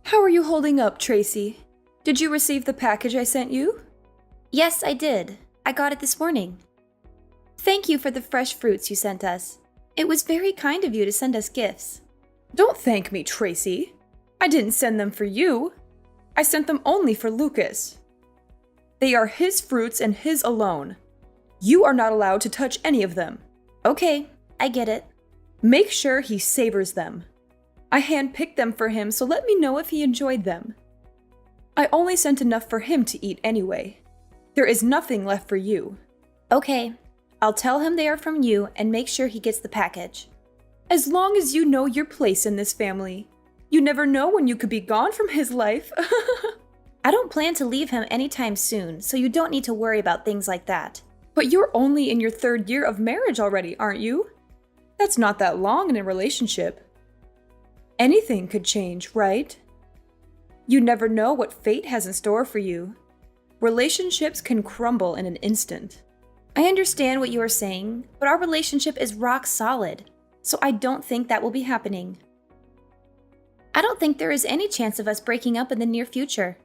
How are you holding up, Tracy? Did you receive the package I sent you? Yes, I did. I got it this morning. Thank you for the fresh fruits you sent us. It was very kind of you to send us gifts. Don't thank me, Tracy. I didn't send them for you. I sent them only for Lucas. They are his fruits and his alone. You are not allowed to touch any of them. Okay, I get it. Make sure he savors them. I handpicked them for him, so let me know if he enjoyed them. I only sent enough for him to eat anyway. There is nothing left for you. Okay, I'll tell him they are from you and make sure he gets the package. As long as you know your place in this family. You never know when you could be gone from his life. I don't plan to leave him anytime soon, so you don't need to worry about things like that. But you're only in your 3rd year of marriage already, aren't you? That's not that long in a relationship. Anything could change, right? You never know what fate has in store for you. Relationships can crumble in an instant. I understand what you are saying, but our relationship is rock solid, so I don't think that will be happening. I don't think there is any chance of us breaking up in the near future.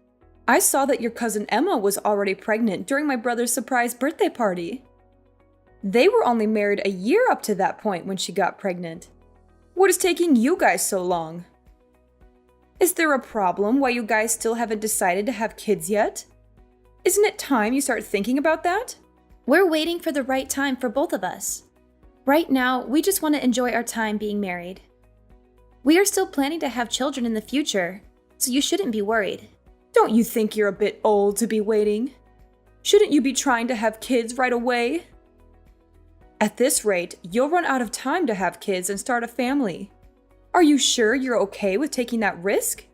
I saw that your cousin Emma was already pregnant during my brother's surprise birthday party. They were only married a year up to that point when she got pregnant. What is taking you guys so long? Is there a problem why you guys still haven't decided to have kids yet? Isn't it time you start thinking about that? We're waiting for the right time for both of us. Right now, we just want to enjoy our time being married. We are still planning to have children in the future, so you shouldn't be worried. Don't you think you're a bit old to be waiting? Shouldn't you be trying to have kids right away? At this rate, you'll run out of time to have kids and start a family. Are you sure you're okay with taking that risk?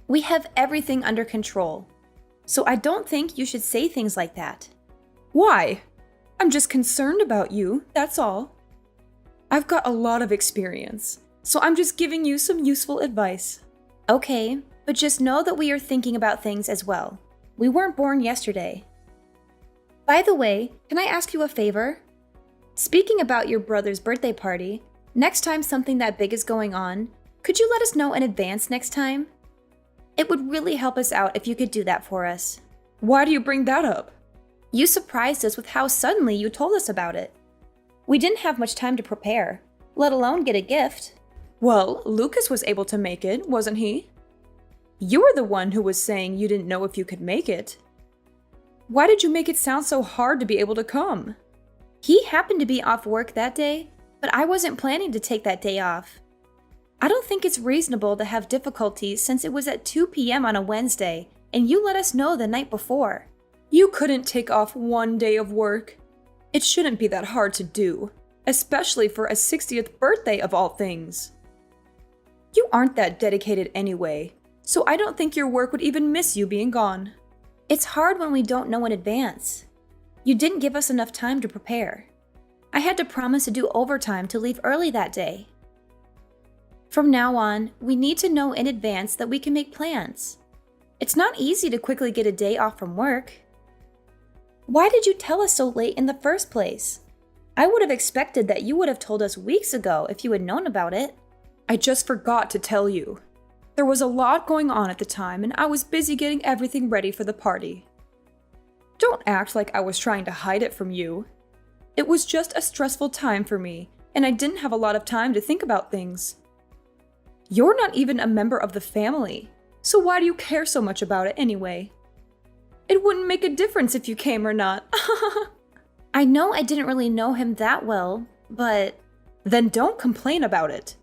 We have everything under control, so I don't think you should say things like that. Why? I'm just concerned about you, that's all. I've got a lot of experience, so I'm just giving you some useful advice. Okay, but just know that we are thinking about things as well. We weren't born yesterday. By the way, can I ask you a favor? Speaking about your brother's birthday party, next time something that big is going on, could you let us know in advance next time? It would really help us out if you could do that for us. Why do you bring that up? You surprised us with how suddenly you told us about it. We didn't have much time to prepare, let alone get a gift. Well, Lucas was able to make it, wasn't he? You were the one who was saying you didn't know if you could make it. Why did you make it sound so hard to be able to come? He happened to be off work that day, but I wasn't planning to take that day off. I don't think it's reasonable to have difficulties since it was at 2 p.m. on a Wednesday, and you let us know the night before. You couldn't take off one day of work. It shouldn't be that hard to do, especially for a 60th birthday of all things. You aren't that dedicated anyway, so I don't think your work would even miss you being gone. It's hard when we don't know in advance. You didn't give us enough time to prepare. I had to promise to do overtime to leave early that day. From now on, we need to know in advance that we can make plans. It's not easy to quickly get a day off from work. Why did you tell us so late in the first place? I would have expected that you would have told us weeks ago if you had known about it. I just forgot to tell you. There was a lot going on at the time, and I was busy getting everything ready for the party. Don't act like I was trying to hide it from you. It was just a stressful time for me, and I didn't have a lot of time to think about things. You're not even a member of the family, so why do you care so much about it anyway? It wouldn't make a difference if you came or not. I know I didn't really know him that well, but... Then don't complain about it.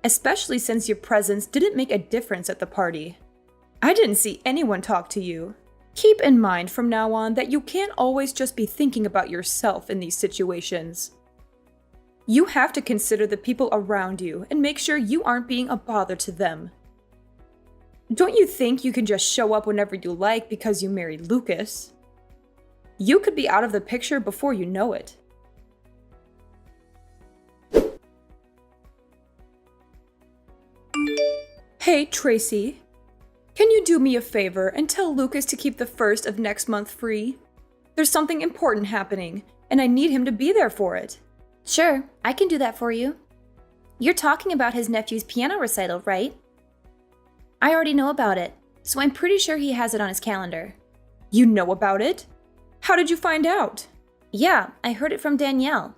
Especially since your presence didn't make a difference at the party. I didn't see anyone talk to you. Keep in mind from now on that you can't always just be thinking about yourself in these situations. You have to consider the people around you and make sure you aren't being a bother to them. Don't you think you can just show up whenever you like because you married Lucas? You could be out of the picture before you know it. Hey, Tracy. Can you do me a favor and tell Lucas to keep the 1st of next month free? There's something important happening, and I need him to be there for it. Sure, I can do that for you. You're talking about his nephew's piano recital, right? I already know about it, so I'm pretty sure he has it on his calendar. You know about it? How did you find out? Yeah, I heard it from Danielle.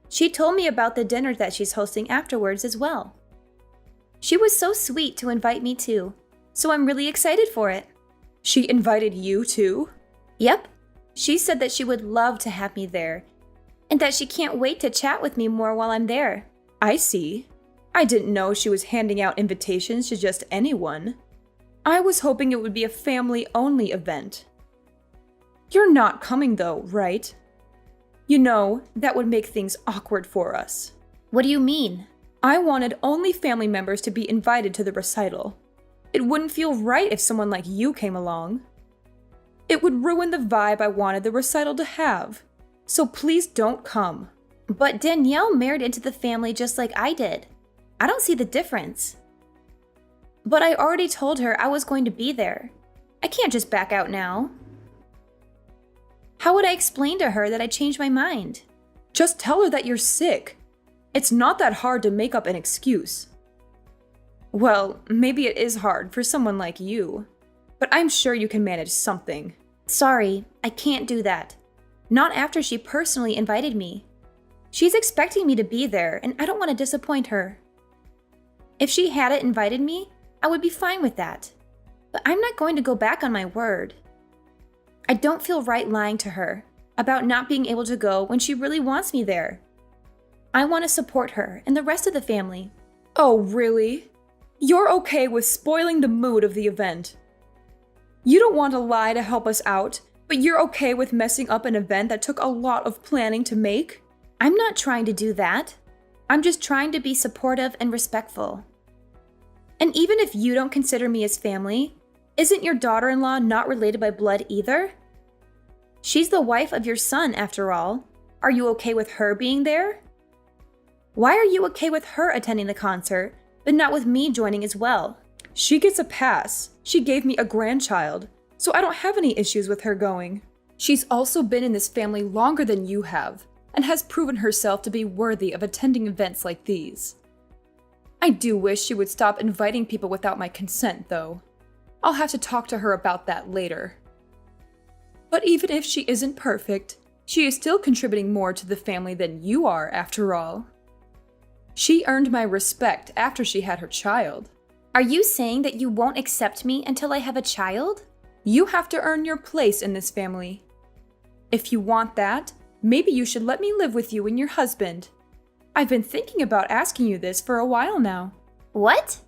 She told me about the dinner that she's hosting afterwards as well. She was so sweet to invite me too, so I'm really excited for it. She invited you too? Yep. She said that she would love to have me there, and that she can't wait to chat with me more while I'm there. I see. I didn't know she was handing out invitations to just anyone. I was hoping it would be a family-only event. You're not coming though, right? You know, that would make things awkward for us. What do you mean? I wanted only family members to be invited to the recital. It wouldn't feel right if someone like you came along. It would ruin the vibe I wanted the recital to have. So please don't come. But Danielle married into the family just like I did. I don't see the difference. But I already told her I was going to be there. I can't just back out now. How would I explain to her that I changed my mind? Just tell her that you're sick. It's not that hard to make up an excuse. Well, maybe it is hard for someone like you, but I'm sure you can manage something. Sorry, I can't do that. Not after she personally invited me. She's expecting me to be there, and I don't want to disappoint her. If she hadn't invited me, I would be fine with that. But I'm not going to go back on my word. I don't feel right lying to her about not being able to go when she really wants me there. I want to support her and the rest of the family. Oh, really? You're okay with spoiling the mood of the event? You don't want to lie to help us out, but you're okay with messing up an event that took a lot of planning to make? I'm not trying to do that. I'm just trying to be supportive and respectful. And even if you don't consider me as family, isn't your daughter-in-law not related by blood either? She's the wife of your son, after all. Are you okay with her being there? Why are you okay with her attending the concert, but not with me joining as well? She gets a pass. She gave me a grandchild, so I don't have any issues with her going. She's also been in this family longer than you have, and has proven herself to be worthy of attending events like these. I do wish she would stop inviting people without my consent, though. I'll have to talk to her about that later. But even if she isn't perfect, she is still contributing more to the family than you are, after all. She earned my respect after she had her child. Are you saying that you won't accept me until I have a child? You have to earn your place in this family. If you want that, maybe you should let me live with you and your husband. I've been thinking about asking you this for a while now. What?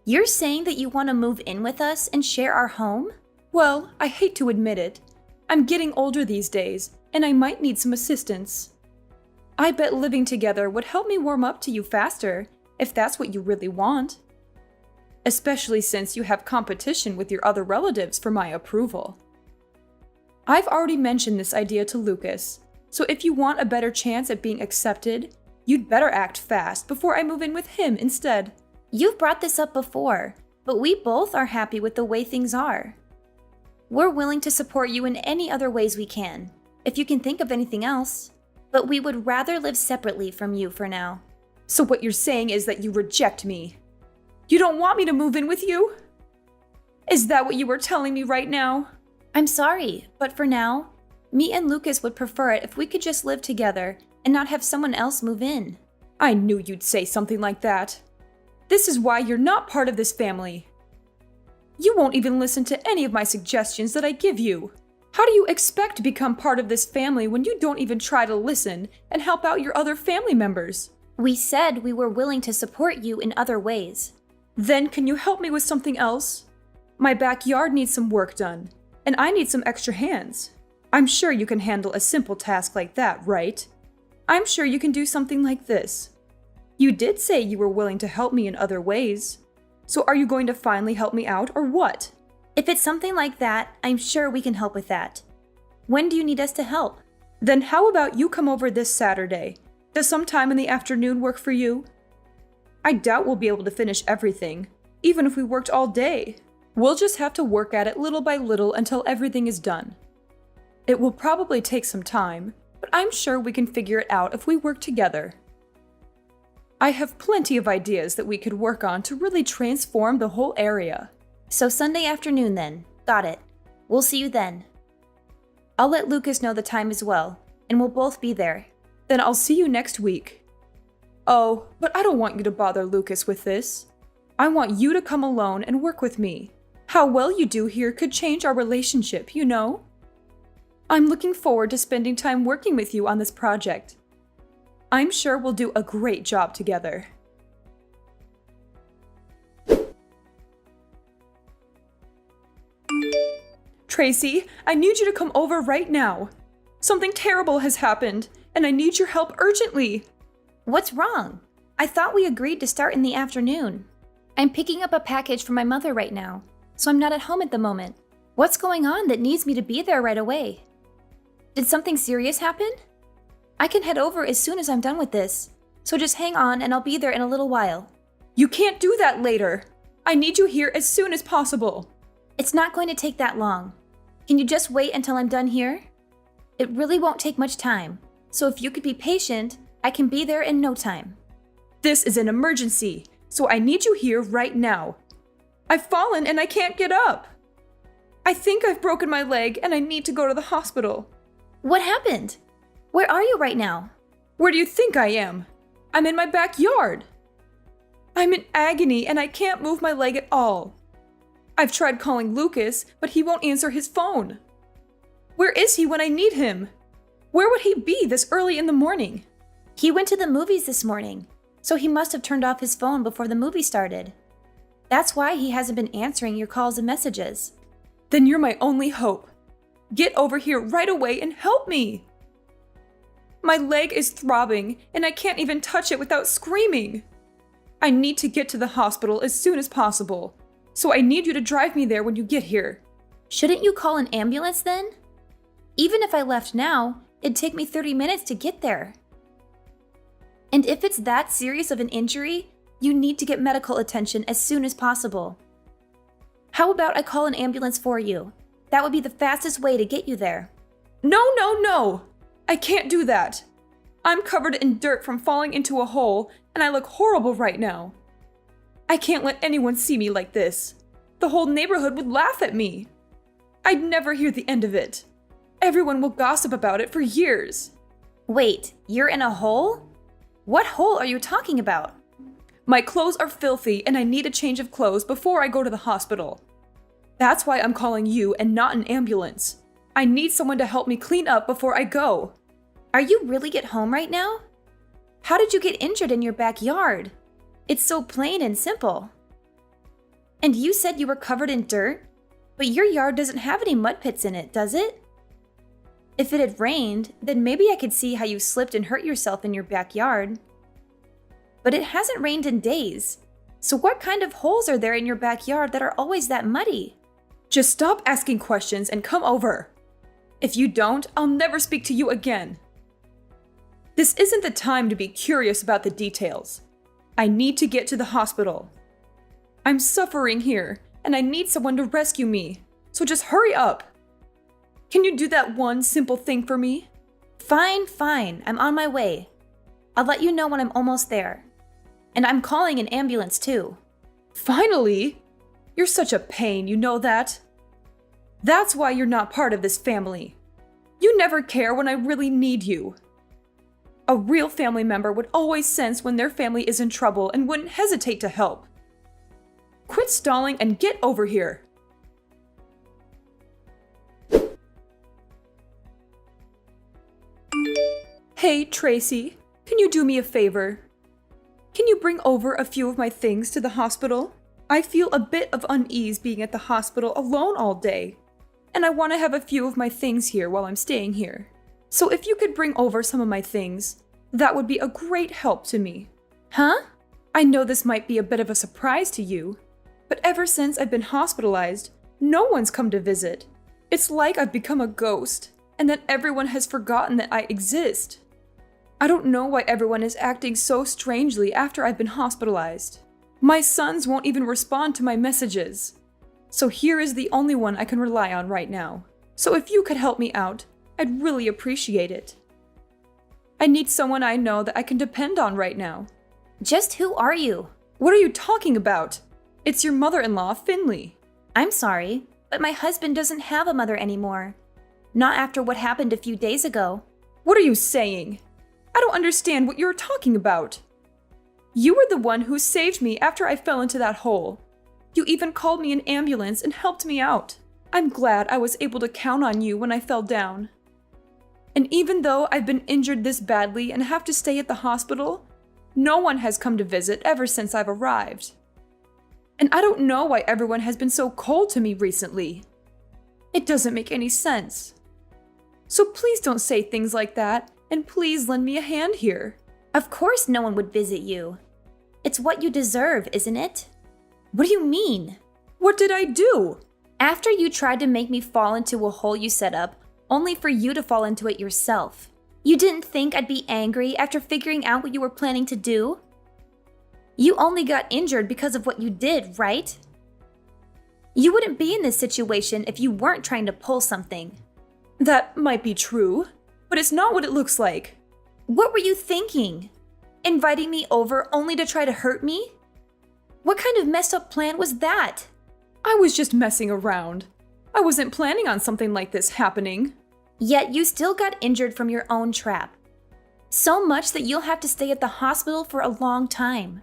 You're saying that you want to move in with us and share our home? Well, I hate to admit it. I'm getting older these days, and I might need some assistance. I bet living together would help me warm up to you faster, if that's what you really want. Especially since you have competition with your other relatives for my approval. I've already mentioned this idea to Lucas, so if you want a better chance at being accepted, you'd better act fast before I move in with him instead. You've brought this up before, but we both are happy with the way things are. We're willing to support you in any other ways we can, if you can think of anything else. But we would rather live separately from you for now. So what you're saying is that you reject me? You don't want me to move in with you? Is that what you were telling me right now? I'm sorry, but for now, me and Lucas would prefer it if we could just live together and not have someone else move in. I knew you'd say something like that. This is why you're not part of this family. You won't even listen to any of my suggestions that I give you. How do you expect to become part of this family when you don't even try to listen and help out your other family members? We said we were willing to support you in other ways. Then can you help me with something else? My backyard needs some work done, and I need some extra hands. I'm sure you can handle a simple task like that, right? I'm sure you can do something like this. You did say you were willing to help me in other ways. So are you going to finally help me out, or what? If it's something like that, I'm sure we can help with that. When do you need us to help? Then how about you come over this Saturday? Does some time in the afternoon work for you? I doubt we'll be able to finish everything, even if we worked all day. We'll just have to work at it little by little until everything is done. It will probably take some time, but I'm sure we can figure it out if we work together. I have plenty of ideas that we could work on to really transform the whole area. So Sunday afternoon then. Got it. We'll see you then. I'll let Lucas know the time as well, and we'll both be there. Then I'll see you next week. Oh, but I don't want you to bother Lucas with this. I want you to come alone and work with me. How well you do here could change our relationship, you know? I'm looking forward to spending time working with you on this project. I'm sure we'll do a great job together. Tracy, I need you to come over right now. Something terrible has happened, and I need your help urgently. What's wrong? I thought we agreed to start in the afternoon. I'm picking up a package from my mother right now, so I'm not at home at the moment. What's going on that needs me to be there right away? Did something serious happen? I can head over as soon as I'm done with this, so just hang on and I'll be there in a little while. You can't do that later. I need you here as soon as possible. It's not going to take that long. Can you just wait until I'm done here? It really won't take much time, so if you could be patient, I can be there in no time. This is an emergency, so I need you here right now. I've fallen and I can't get up. I think I've broken my leg and I need to go to the hospital. What happened? Where are you right now? Where do you think I am? I'm in my backyard. I'm in agony and I can't move my leg at all. I've tried calling Lucas, but he won't answer his phone. Where is he when I need him? Where would he be this early in the morning? He went to the movies this morning, so he must have turned off his phone before the movie started. That's why he hasn't been answering your calls and messages. Then you're my only hope. Get over here right away and help me. My leg is throbbing and I can't even touch it without screaming. I need to get to the hospital as soon as possible, so I need you to drive me there when you get here. Shouldn't you call an ambulance then? Even if I left now, it'd take me 30 minutes to get there. And if it's that serious of an injury, you need to get medical attention as soon as possible. How about I call an ambulance for you? That would be the fastest way to get you there. No, no, no! I can't do that. I'm covered in dirt from falling into a hole, and I look horrible right now. I can't let anyone see me like this. The whole neighborhood would laugh at me. I'd never hear the end of it. Everyone will gossip about it for years. Wait, you're in a hole? What hole are you talking about? My clothes are filthy and I need a change of clothes before I go to the hospital. That's why I'm calling you and not an ambulance. I need someone to help me clean up before I go. Are you really at home right now? How did you get injured in your backyard? It's so plain and simple. And you said you were covered in dirt? But your yard doesn't have any mud pits in it, does it? If it had rained, then maybe I could see how you slipped and hurt yourself in your backyard. But it hasn't rained in days. So what kind of holes are there in your backyard that are always that muddy? Just stop asking questions and come over. If you don't, I'll never speak to you again. This isn't the time to be curious about the details. I need to get to the hospital. I'm suffering here, and I need someone to rescue me. So just hurry up. Can you do that one simple thing for me? Fine. I'm on my way. I'll let you know when I'm almost there. And I'm calling an ambulance too. Finally! You're such a pain, you know that? That's why you're not part of this family. You never care when I really need you. A real family member would always sense when their family is in trouble and wouldn't hesitate to help. Quit stalling and get over here. Hey, Tracy, can you do me a favor? Can you bring over a few of my things to the hospital? I feel a bit of unease being at the hospital alone all day, and I want to have a few of my things here while I'm staying here. So if you could bring over some of my things, that would be a great help to me. Huh? I know this might be a bit of a surprise to you, but ever since I've been hospitalized, no one's come to visit. It's like I've become a ghost, and that everyone has forgotten that I exist. I don't know why everyone is acting so strangely after I've been hospitalized. My sons won't even respond to my messages. So here is the only one I can rely on right now. So if you could help me out, I'd really appreciate it. I need someone I know that I can depend on right now. Just who are you? What are you talking about? It's your mother-in-law, Finley. I'm sorry, but my husband doesn't have a mother anymore. Not after what happened a few days ago. What are you saying? I don't understand what you're talking about. You were the one who saved me after I fell into that hole. You even called me an ambulance and helped me out. I'm glad I was able to count on you when I fell down. And even though I've been injured this badly and have to stay at the hospital, no one has come to visit ever since I've arrived. And I don't know why everyone has been so cold to me recently. It doesn't make any sense. So please don't say things like that, and please lend me a hand here. Of course no one would visit you. It's what you deserve, isn't it? What do you mean? What did I do? After you tried to make me fall into a hole you set up, only for you to fall into it yourself. You didn't think I'd be angry after figuring out what you were planning to do? You only got injured because of what you did, right? You wouldn't be in this situation if you weren't trying to pull something. That might be true, but it's not what it looks like. What were you thinking? Inviting me over only to try to hurt me? What kind of messed up plan was that? I was just messing around. I wasn't planning on something like this happening. Yet you still got injured from your own trap. So much that you'll have to stay at the hospital for a long time.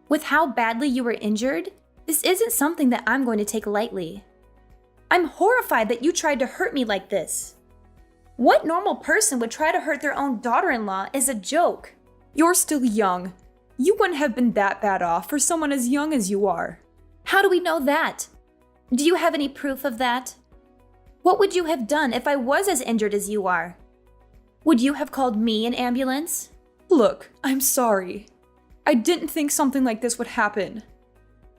With how badly you were injured, this isn't something that I'm going to take lightly. I'm horrified that you tried to hurt me like this. What normal person would try to hurt their own daughter-in-law is a joke. You're still young. You wouldn't have been that bad off for someone as young as you are. How do we know that? Do you have any proof of that? What would you have done if I was as injured as you are? Would you have called me an ambulance? Look, I'm sorry. I didn't think something like this would happen.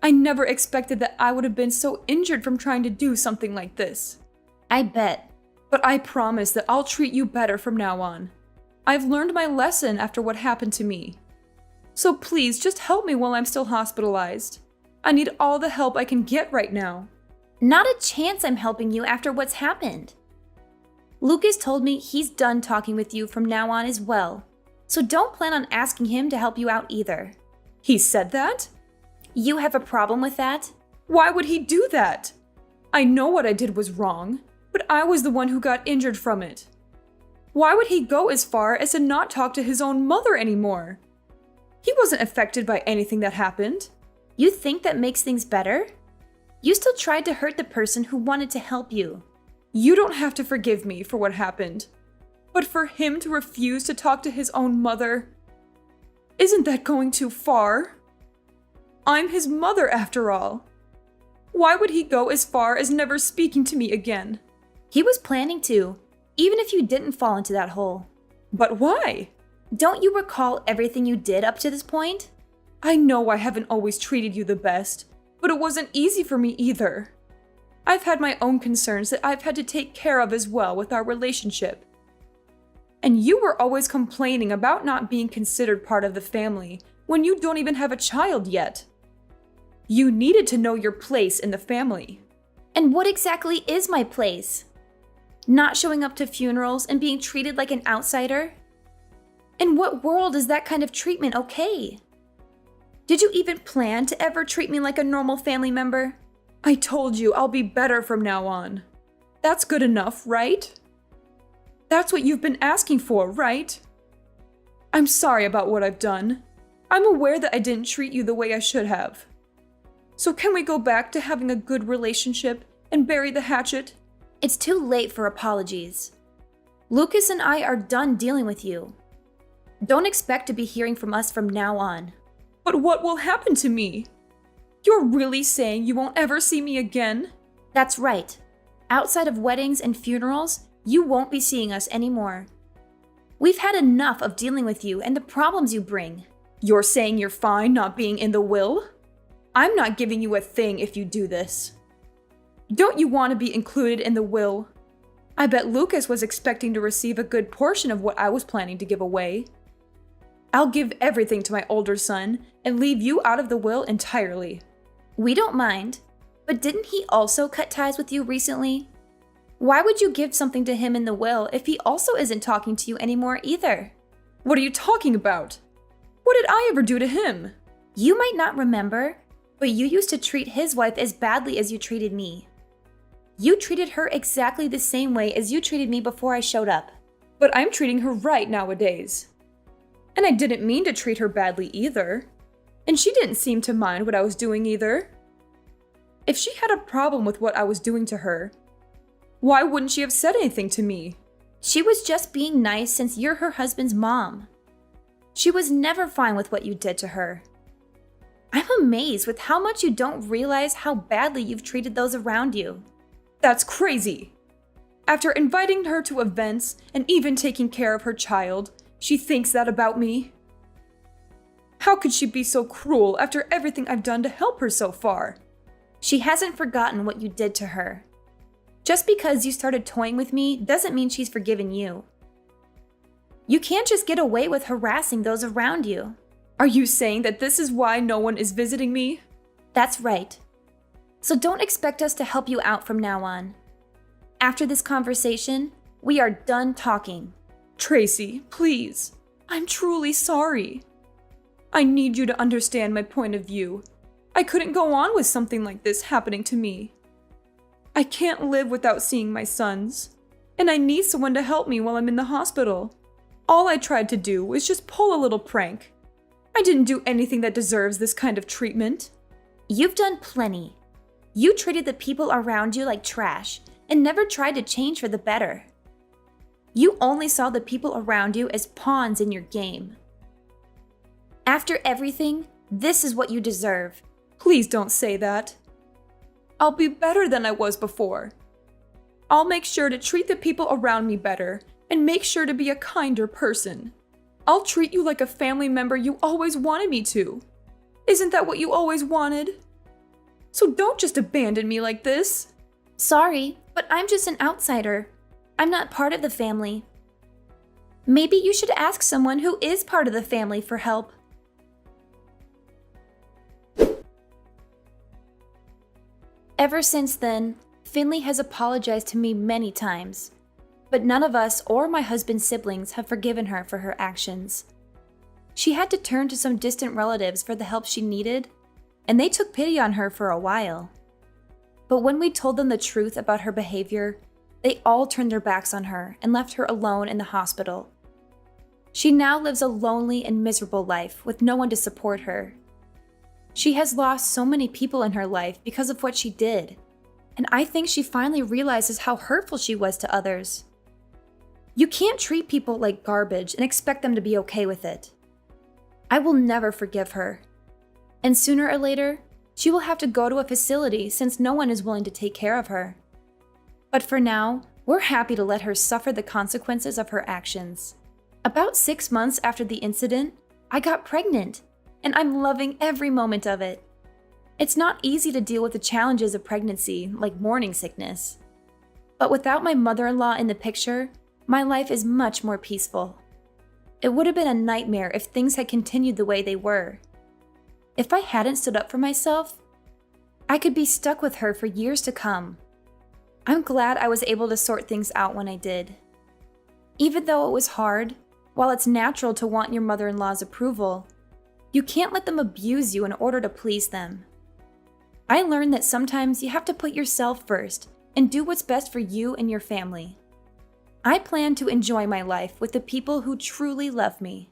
I never expected that I would have been so injured from trying to do something like this. I bet. But I promise that I'll treat you better from now on. I've learned my lesson after what happened to me. So please, just help me while I'm still hospitalized. I need all the help I can get right now. Not a chance I'm helping you after what's happened. Lucas told me he's done talking with you from now on as well. So don't plan on asking him to help you out either. He said that? You have a problem with that? Why would he do that? I know what I did was wrong, but I was the one who got injured from it. Why would he go as far as to not talk to his own mother anymore? He wasn't affected by anything that happened. You think that makes things better? You still tried to hurt the person who wanted to help you. You don't have to forgive me for what happened. But for him to refuse to talk to his own mother, isn't that going too far? I'm his mother after all. Why would he go as far as never speaking to me again? He was planning to, even if you didn't fall into that hole. But why? Don't you recall everything you did up to this point? I know I haven't always treated you the best, but it wasn't easy for me either. I've had my own concerns that I've had to take care of as well with our relationship. And you were always complaining about not being considered part of the family when you don't even have a child yet. You needed to know your place in the family. And what exactly is my place? Not showing up to funerals and being treated like an outsider? In what world is that kind of treatment okay? Did you even plan to ever treat me like a normal family member? I told you I'll be better from now on. That's good enough, right? That's what you've been asking for, right? I'm sorry about what I've done. I'm aware that I didn't treat you the way I should have. So can we go back to having a good relationship and bury the hatchet? It's too late for apologies. Lucas and I are done dealing with you. Don't expect to be hearing from us from now on. But what will happen to me? You're really saying you won't ever see me again? That's right. Outside of weddings and funerals, you won't be seeing us anymore. We've had enough of dealing with you and the problems you bring. You're saying you're fine not being in the will? I'm not giving you a thing if you do this. Don't you want to be included in the will? I bet Lucas was expecting to receive a good portion of what I was planning to give away. I'll give everything to my older son and leave you out of the will entirely. We don't mind, but didn't he also cut ties with you recently? Why would you give something to him in the will if he also isn't talking to you anymore either? What are you talking about? What did I ever do to him? You might not remember, but you used to treat his wife as badly as you treated me. You treated her exactly the same way as you treated me before I showed up. But I'm treating her right nowadays. And I didn't mean to treat her badly either. And she didn't seem to mind what I was doing either. If she had a problem with what I was doing to her, why wouldn't she have said anything to me? She was just being nice since you're her husband's mom. She was never fine with what you did to her. I'm amazed with how much you don't realize how badly you've treated those around you. That's crazy. After inviting her to events and even taking care of her child, she thinks that about me. How could she be so cruel after everything I've done to help her so far? She hasn't forgotten what you did to her. Just because you started toying with me doesn't mean she's forgiven you. You can't just get away with harassing those around you. Are you saying that this is why no one is visiting me? That's right. So don't expect us to help you out from now on. After this conversation, we are done talking. Tracy, please. I'm truly sorry. I need you to understand my point of view. I couldn't go on with something like this happening to me. I can't live without seeing my sons, and I need someone to help me while I'm in the hospital. All I tried to do was just pull a little prank. I didn't do anything that deserves this kind of treatment. You've done plenty. You treated the people around you like trash and never tried to change for the better. You only saw the people around you as pawns in your game. After everything, this is what you deserve. Please don't say that. I'll be better than I was before. I'll make sure to treat the people around me better and make sure to be a kinder person. I'll treat you like a family member you always wanted me to. Isn't that what you always wanted? So don't just abandon me like this. Sorry, but I'm just an outsider. I'm not part of the family. Maybe you should ask someone who is part of the family for help. Ever since then, Finley has apologized to me many times, but none of us or my husband's siblings have forgiven her for her actions. She had to turn to some distant relatives for the help she needed, and they took pity on her for a while. But when we told them the truth about her behavior, they all turned their backs on her and left her alone in the hospital. She now lives a lonely and miserable life with no one to support her. She has lost so many people in her life because of what she did, and I think she finally realizes how hurtful she was to others. You can't treat people like garbage and expect them to be okay with it. I will never forgive her, and sooner or later, she will have to go to a facility since no one is willing to take care of her. But for now, we're happy to let her suffer the consequences of her actions. About 6 months after the incident, I got pregnant, and I'm loving every moment of it. It's not easy to deal with the challenges of pregnancy, like morning sickness. But without my mother-in-law in the picture, my life is much more peaceful. It would have been a nightmare if things had continued the way they were. If I hadn't stood up for myself, I could be stuck with her for years to come. I'm glad I was able to sort things out when I did. Even though it was hard, while it's natural to want your mother-in-law's approval, you can't let them abuse you in order to please them. I learned that sometimes you have to put yourself first and do what's best for you and your family. I plan to enjoy my life with the people who truly love me.